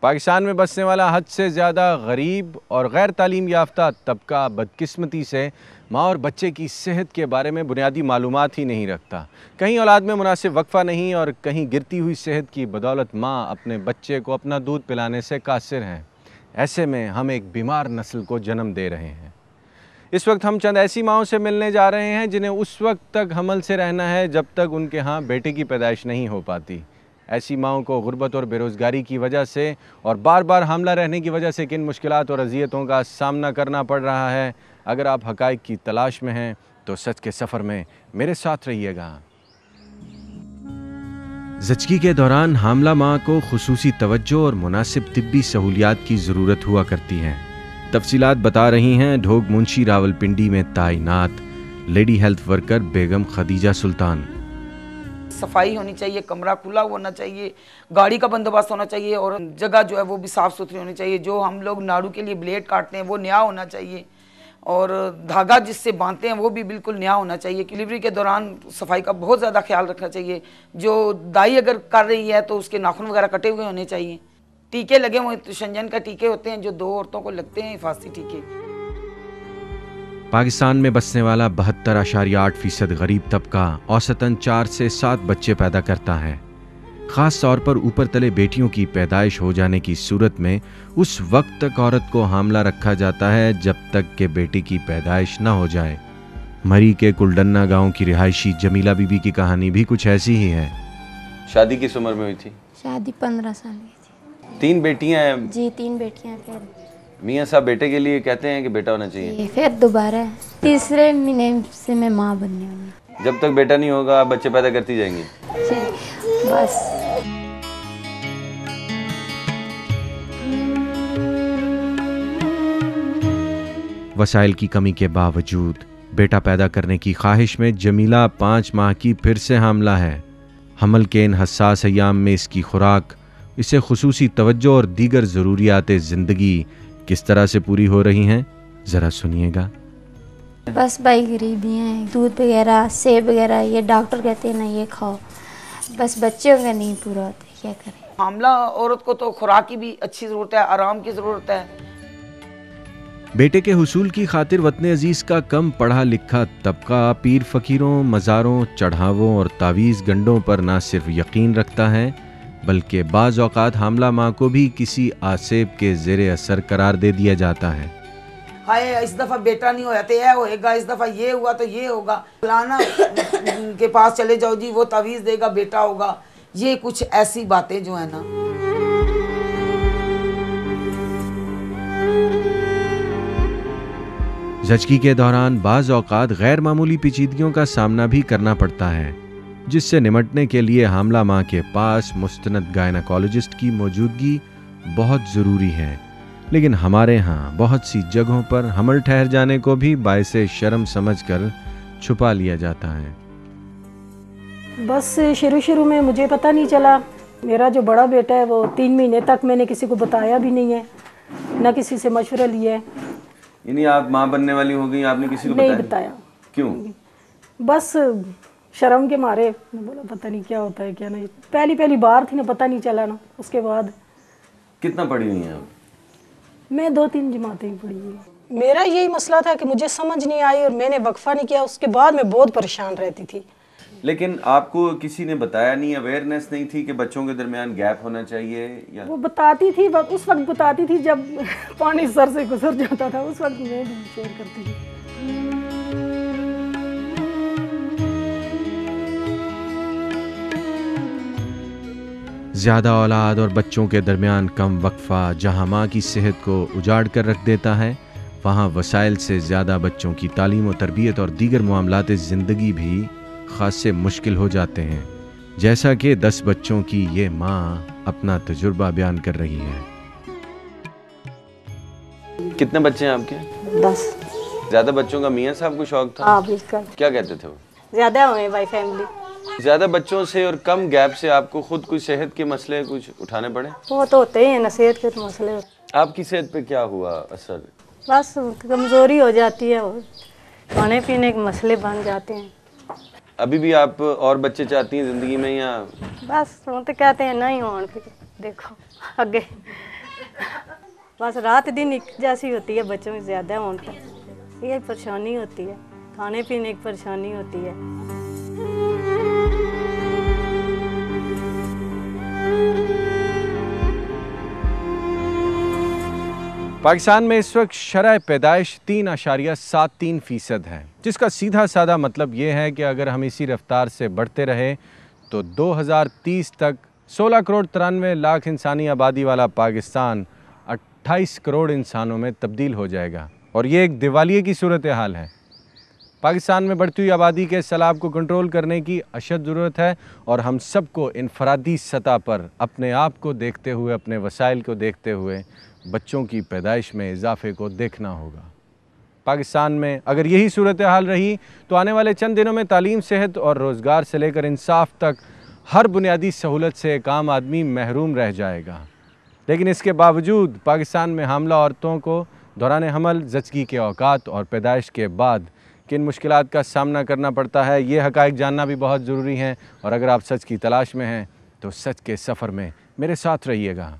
पाकिस्तान में बसने वाला हद से ज़्यादा गरीब और गैर तालीम याफ्ता तबका बदकिस्मती से माँ और बच्चे की सेहत के बारे में बुनियादी मालूमात ही नहीं रखता। कहीं औलाद में मुनासिब वक्फ़ा नहीं और कहीं गिरती हुई सेहत की बदौलत माँ अपने बच्चे को अपना दूध पिलाने से कासिर हैं। ऐसे में हम एक बीमार नस्ल को जन्म दे रहे हैं। इस वक्त हम चंद ऐसी माँओं से मिलने जा रहे हैं जिन्हें उस वक्त तक हमल से रहना है जब तक उनके यहाँ बेटे की पैदाइश नहीं हो पाती। ऐसी माँओं को गुर्बत और बेरोज़गारी की वजह से और बार बार हामला रहने की वजह से किन मुश्किलात और अज़ियतों का सामना करना पड़ रहा है। अगर आप हक़ाइक़ की तलाश में हैं तो सच के सफ़र में मेरे साथ रहिएगा। ज़चगी के दौरान हामला माँ को खुसूसी तवज्जो और मुनासिब तिब्बी सहूलियात की ज़रूरत हुआ करती है। तफसीलात बता रही हैं ढोग मुंशी रावलपिंडी में तैनात लेडी हेल्थ वर्कर बेगम खदीजा सुल्तान। सफाई होनी चाहिए, कमरा खुला होना चाहिए, गाड़ी का बंदोबस्त होना चाहिए और जगह जो है वो भी साफ़ सुथरी होनी चाहिए। जो हम लोग नाड़ू के लिए ब्लेड काटते हैं वो नया होना चाहिए और धागा जिससे बांधते हैं वो भी बिल्कुल नया होना चाहिए। डिलीवरी के दौरान सफाई का बहुत ज़्यादा ख्याल रखना चाहिए। जो दाई अगर कर रही है तो उसके नाखून वगैरह कटे हुए होने चाहिए। टीके लगे हुए, तो शंजन का टीके होते हैं जो 2 औरतों को लगते हैं, हिफाजती टीके। पाकिस्तान में बसने वाला 72.8% गरीब तबका औसतन 4 से 7 बच्चे पैदा करता है। ख़ास तौर पर ऊपर तले बेटियों की पैदाइश हो जाने की सूरत में उस वक्त तक औरत को हामला रखा जाता है जब तक कि बेटी की पैदाइश न हो जाए। मरी के कुलडन्ना गांव की रिहायशी जमीला बीबी की कहानी भी कुछ ऐसी ही है। शादी किस उम्र में हुई थी? शादी 15 साल की थी। 3 बेटियां हैं? जी 3 बेटियां। फिर मियाँ साहब बेटे के लिए कहते हैं कि बेटा होना चाहिए। फिर दोबारा तीसरे महीने से मैं माँ बनने वाली। जब तक बेटा नहीं होगा आप बच्चे पैदा करती जाएंगी? बस। वसाइल की कमी के बावजूद बेटा पैदा करने की ख्वाहिश में जमीला 5 माह की फिर से हामला है। हमल के इन हसास अय्याम में इसकी खुराक, इसे खुसूसी तवज्जो और दीगर ज़रूरियात ज़िंदगी किस तरह से पूरी हो रही हैं, ज़रा सुनिएगा। बस भाई गरीबी हैं, दूध वगैरह सेब वगैरह ये डॉक्टर कहते हैं ना ये खाओ, बस बच्चों का नहीं पूरा होता, क्या करें। हामला औरत को तो खुराक की भी अच्छी ज़रूरत है, आराम की ज़रूरत है। बेटे के हुसूल की खातिर वतन अजीज का कम पढ़ा लिखा तबका पीर फकीरों, मज़ारों, चढ़ावों और तावीज़ गंडों पर ना सिर्फ यकीन रखता है बल्कि बाज़ औक़ात हामला माँ को भी किसी आसेब के ज़ेरे असर करार दे दिया जाता है। हाय इस दफ़ा बेटा नहीं होया तो यह होएगा, इस दफ़ा ये हुआ तो ये होगा, फलाना के पास चले जाओ जी वो तावीज़ देगा बेटा होगा। ये कुछ ऐसी बातें जो है ना। ज़चगी के दौरान बाज़ औक़ात गैर मामूली पेचीदगियों का सामना भी करना पड़ता है जिससे निमटने के लिए हामला माँ के पास मुस्तनद गायनेकोलॉजिस्ट की मौजूदगी बहुत ज़रूरी है। लेकिन हमारे यहाँ बहुत सी जगहों पर हमल ठहर जाने को भी बायसे शर्म समझकर छुपा लिया जाता है। बस शुरू में मुझे पता नहीं चला। मेरा जो बड़ा बेटा है वो 3 महीने तक मैंने किसी को बताया भी नहीं है, ना किसी से मशवरा लिया है। यानी आप माँ बनने वाली हो गई, आपने किसी को नहीं बताया? क्यों? बस शर्म के मारे। मैं बोला पता नहीं क्या होता है क्या नहीं। पहली बार थी ना, पता नहीं चला ना। उसके बाद कितना पढ़ी हुई हैं आप? मैं 2-3 जमातें ही पढ़ी हुई। मेरा यही मसला था कि मुझे समझ नहीं आई और मैंने वक्फा नहीं किया। उसके बाद मैं बहुत परेशान रहती थी। लेकिन आपको किसी ने बताया नहीं, अवेयरनेस नहीं थी कि बच्चों के दरमियान गैप होना चाहिए? या वो बताती थी, उस वक्त बताती थी जब पानी सर से गुजर जाता था, उस वक्त मैं भी शेयर करती थी। ज़्यादा औलाद और बच्चों के दरमियान कम वक्फा जहाँ माँ की सेहत को उजाड़ कर रख देता है, वहाँ वसाइल से ज़्यादा बच्चों की तालीम और तरबियत और दीगर मामलात ज़िंदगी भी खासे मुश्किल हो जाते हैं, जैसा कि 10 बच्चों की ये माँ अपना तजुर्बा बयान कर रही है। कितने बच्चे हैं आपके? 10। ज़्यादा बच्चों का मियाँ साहब को शौक था? हाँ बिल्कुल। क्या कहते थे वो? ज़्यादा हुए भाई फैमिली। ज़्यादा बच्चों से और कम गैप से आपको खुद कुछ सेहत के मसले कुछ उठाने पड़े? वो तो होते ही हैं ना, सेहत के तो मसले। आपकी सेहत पे क्या हुआ असर? बस कमज़ोरी हो जाती है और खाने पीने के मसले बन जाते हैं। अभी भी आप और बच्चे चाहती हैं ज़िंदगी में या? बस वो तो कहते हैं नहीं हो फिर देखो आगे बस रात दिन एक जैसी होती है, बच्चों की ज़्यादा होने तक ये परेशानी होती है, खाने पीने की परेशानी होती है। पाकिस्तान में इस वक्त शरह पैदाइश 3.73% है, जिसका सीधा साधा मतलब ये है कि अगर हम इसी रफ्तार से बढ़ते रहे तो 2030 तक 16 करोड़ 93 लाख इंसानी आबादी वाला पाकिस्तान 28 करोड़ इंसानों में तब्दील हो जाएगा। और ये एक दिवालिये की सूरत हाल है। पाकिस्तान में बढ़ती हुई आबादी के सैलाब को कंट्रोल करने की अशद ज़रूरत है और हम सबको इनफरादी सतह पर अपने आप को देखते हुए, अपने वसाइल को देखते हुए बच्चों की पैदाइश में इजाफे को देखना होगा। पाकिस्तान में अगर यही सूरत हाल रही तो आने वाले चंद दिनों में तालीम, सेहत और रोज़गार से लेकर इंसाफ तक हर बुनियादी सहूलत से एक आम आदमी महरूम रह जाएगा। लेकिन इसके बावजूद पाकिस्तान में हामला औरतों को दौरान हमल, ज़चगी के औकात और पैदाइश के बाद किन मुश्किलात का सामना करना पड़ता है, ये हक़ाइक़ जानना भी बहुत ज़रूरी है। और अगर आप सच की तलाश में हैं तो सच के सफ़र में मेरे साथ रहिएगा।